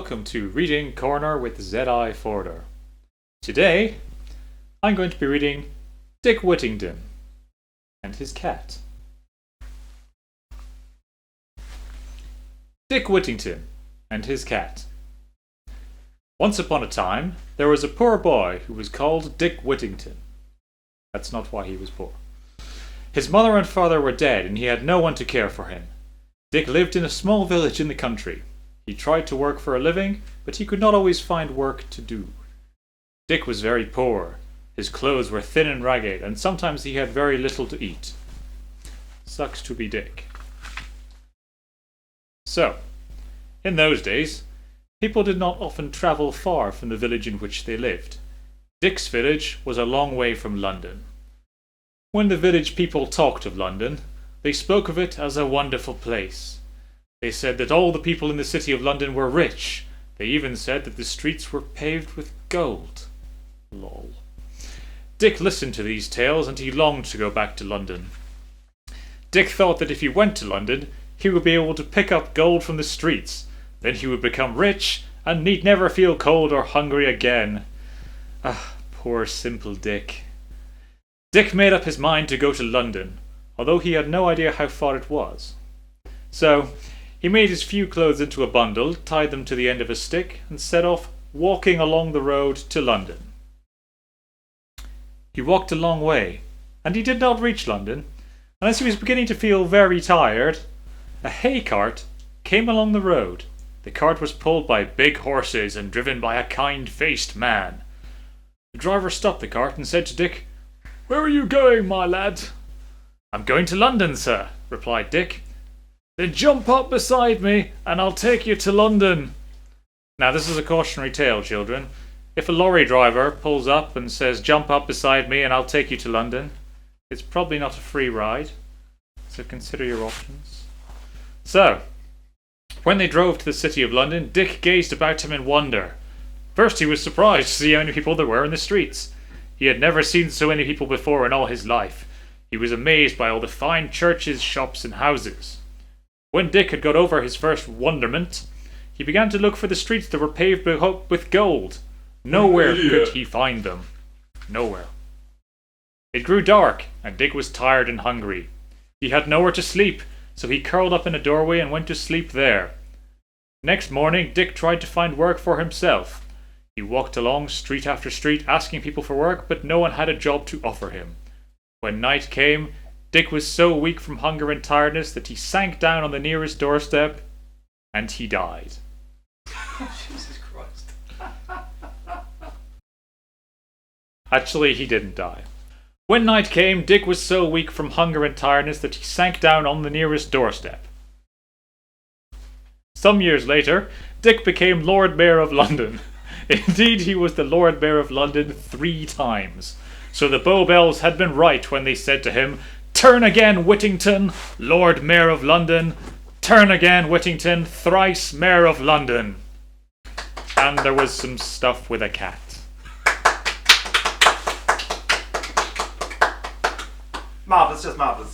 welcome to Reading Corner with Zedi Forder. Today, I'm going to be reading Dick Whittington and His Cat. Dick Whittington and His Cat. Once upon a time, there was a poor boy who was called Dick Whittington. That's not why he was poor. His mother and father were dead and he had no one to care for him. Dick lived in a small village in the country. He tried to work for a living, but he could not always find work to do. Dick was very poor. His clothes were thin and ragged, and sometimes he had very little to eat. Sucks to be Dick. So, in those days, people did not often travel far from the village in which they lived. Dick's village was a long way from London. When the village people talked of London, they spoke of it as a wonderful place. They said that all the people in the city of London were rich. They even said that the streets were paved with gold. Lol. Dick listened to these tales and he longed to go back to London. Dick thought that if he went to London, he would be able to pick up gold from the streets. Then he would become rich and need never feel cold or hungry again. Ah, poor simple Dick. Dick made up his mind to go to London, although he had no idea how far it was. So, he made his few clothes into a bundle, tied them to the end of a stick, and set off walking along the road to London. He walked a long way, and he did not reach London, and as he was beginning to feel very tired, a hay cart came along the road. The cart was pulled by big horses and driven by a kind-faced man. The driver stopped the cart and said to Dick, "Where are you going, my lad?" "I'm going to London, sir," replied Dick. "Then jump up beside me and I'll take you to London." Now this is a cautionary tale, children. If a lorry driver pulls up and says, "Jump up beside me and I'll take you to London," it's probably not a free ride. So consider your options. So, when they drove to the city of London, Dick gazed about him in wonder. First he was surprised to see how many people there were in the streets. He had never seen so many people before in all his life. He was amazed by all the fine churches, shops and houses. When Dick had got over his first wonderment, he began to look for the streets that were paved with gold. Nowhere could he find them. Nowhere. It grew dark, and Dick was tired and hungry. He had nowhere to sleep, so he curled up in a doorway and went to sleep there. Next morning, Dick tried to find work for himself. He walked along street after street asking people for work, but no one had a job to offer him. When night came, Dick was so weak from hunger and tiredness that he sank down on the nearest doorstep and he died. Jesus Christ. Actually, he didn't die. When night came, Dick was so weak from hunger and tiredness that he sank down on the nearest doorstep. Some years later, Dick became Lord Mayor of London. Indeed, he was the Lord Mayor of London 3 times. So the Bow Bells had been right when they said to him, "Turn again, Whittington, Lord Mayor of London. Turn again, Whittington, thrice Mayor of London." And there was some stuff with a cat. Marvellous, just marvellous.